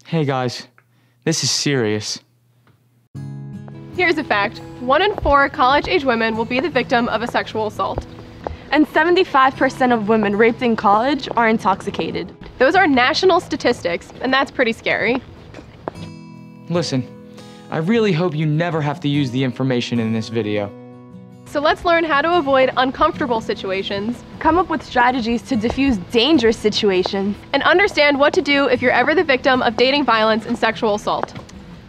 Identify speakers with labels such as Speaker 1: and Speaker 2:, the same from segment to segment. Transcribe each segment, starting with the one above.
Speaker 1: Hey guys, this is serious.
Speaker 2: Here's a fact. 1 in 4 college-age women will be the victim of a sexual assault.
Speaker 3: And 75% of women raped in college are intoxicated.
Speaker 2: Those are national statistics, and that's pretty scary.
Speaker 1: Listen, I really hope you never have to use the information in this video.
Speaker 2: So let's learn how to avoid uncomfortable situations,
Speaker 3: Come up with strategies to diffuse dangerous situations.
Speaker 2: and understand what to do if you're ever the victim of dating violence and sexual assault.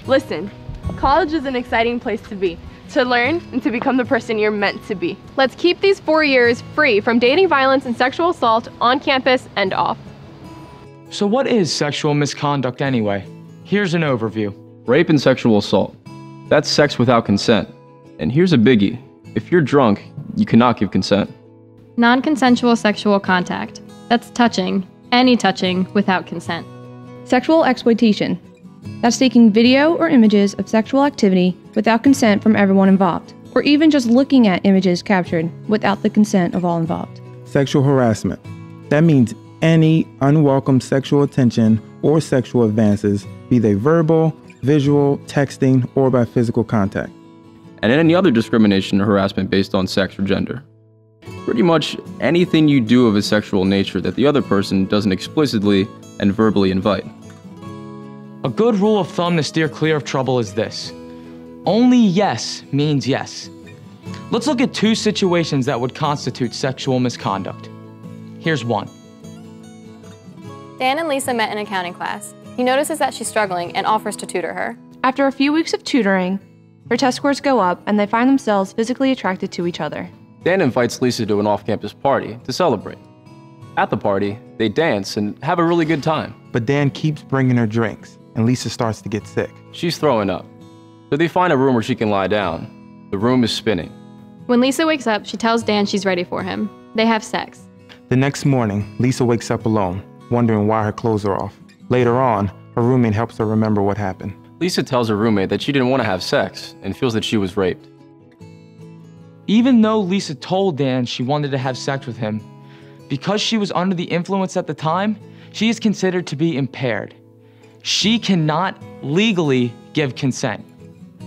Speaker 3: Listen, college is an exciting place to be, to learn and to become the person you're meant to be.
Speaker 2: Let's keep these 4 years free from dating violence and sexual assault on campus and off.
Speaker 1: So what is sexual misconduct anyway? Here's an overview.
Speaker 4: Rape and sexual assault. That's sex without consent. And here's a biggie. If you're drunk, you cannot give consent.
Speaker 5: Non-consensual sexual contact. That's touching, any touching, without consent.
Speaker 6: Sexual exploitation. That's taking video or images of sexual activity without consent from everyone involved, or even just looking at images captured without the consent of all involved.
Speaker 7: Sexual harassment. That means any unwelcome sexual attention or sexual advances, be they verbal, visual, texting, or by physical contact.
Speaker 4: And any other discrimination or harassment based on sex or gender. Pretty much anything you do of a sexual nature that the other person doesn't explicitly and verbally invite.
Speaker 1: A good rule of thumb to steer clear of trouble is this. Only yes means yes. Let's look at 2 situations that would constitute sexual misconduct. Here's one.
Speaker 5: Dan and Lisa met in accounting class. He notices that she's struggling and offers to tutor her.
Speaker 6: After a few weeks of tutoring, her test scores go up and they find themselves physically attracted to each other.
Speaker 4: Dan invites Lisa to an off-campus party to celebrate. At the party, they dance and have a really good time.
Speaker 7: But Dan keeps bringing her drinks, and Lisa starts to get sick.
Speaker 4: She's throwing up. So they find a room where she can lie down. The room is spinning.
Speaker 5: When Lisa wakes up, she tells Dan she's ready for him. They have sex.
Speaker 7: The next morning, Lisa wakes up alone, wondering why her clothes are off. Later on, her roommate helps her remember what happened.
Speaker 4: Lisa tells her roommate that she didn't want to have sex and feels that she was raped.
Speaker 1: Even though Lisa told Dan she wanted to have sex with him, because she was under the influence at the time, she is considered to be impaired. She cannot legally give consent.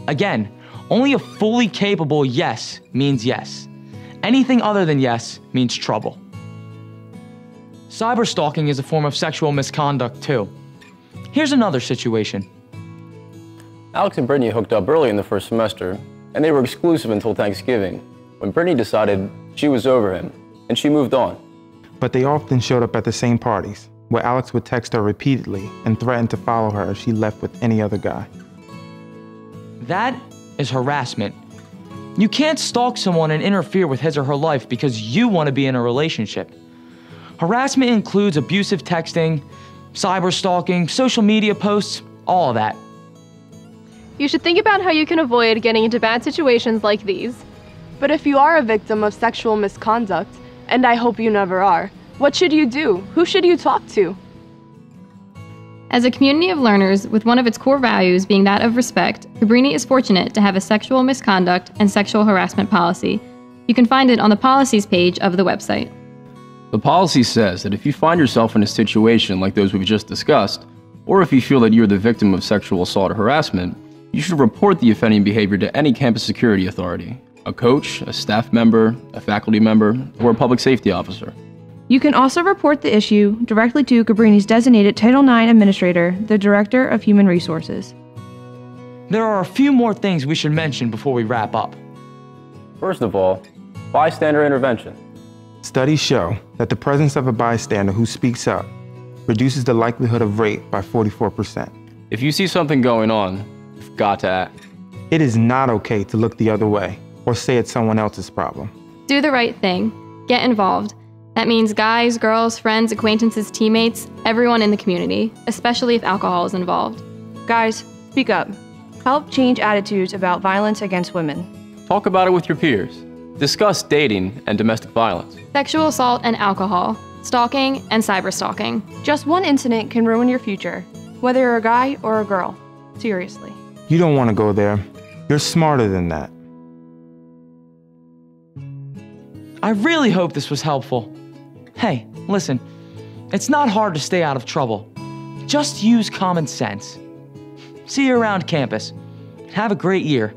Speaker 1: Again, only a fully capable yes means yes. Anything other than yes means trouble. Cyber stalking is a form of sexual misconduct too. Here's another situation.
Speaker 4: Alex and Brittany hooked up early in the first semester, and they were exclusive until Thanksgiving, when Brittany decided she was over him, and she moved on.
Speaker 7: But they often showed up at the same parties, where Alex would text her repeatedly and threaten to follow her if she left with any other guy.
Speaker 1: That is harassment. You can't stalk someone and interfere with his or her life because you want to be in a relationship. Harassment includes abusive texting, cyber stalking, social media posts, all of that.
Speaker 2: You should think about how you can avoid getting into bad situations like these.
Speaker 3: But if you are a victim of sexual misconduct, and I hope you never are, what should you do? Who should you talk to?
Speaker 5: As a community of learners with one of its core values being that of respect, Cabrini is fortunate to have a sexual misconduct and sexual harassment policy. You can find it on the policies page of the website.
Speaker 4: The policy says that if you find yourself in a situation like those we've just discussed, or if you feel that you're the victim of sexual assault or harassment, you should report the offending behavior to any campus security authority, a coach, a staff member, a faculty member, or a public safety officer.
Speaker 6: You can also report the issue directly to Cabrini's designated Title IX administrator, the Director of Human Resources.
Speaker 1: There are a few more things we should mention before we wrap up.
Speaker 4: First of all, bystander intervention.
Speaker 7: Studies show that the presence of a bystander who speaks up reduces the likelihood of rape by 44%.
Speaker 4: If you see something going on, you've got to act.
Speaker 7: It is not okay to look the other way or say it's someone else's problem.
Speaker 5: Do the right thing. Get involved. That means guys, girls, friends, acquaintances, teammates, everyone in the community, especially if alcohol is involved.
Speaker 6: Guys, speak up. Help change attitudes about violence against women.
Speaker 4: Talk about it with your peers. Discuss dating and domestic violence.
Speaker 5: Sexual assault and alcohol, stalking and cyber stalking.
Speaker 6: Just one incident can ruin your future, whether you're a guy or a girl. Seriously.
Speaker 7: You don't want to go there. You're smarter than that.
Speaker 1: I really hope this was helpful. Hey, listen, it's not hard to stay out of trouble. Just use common sense. See you around campus. Have a great year.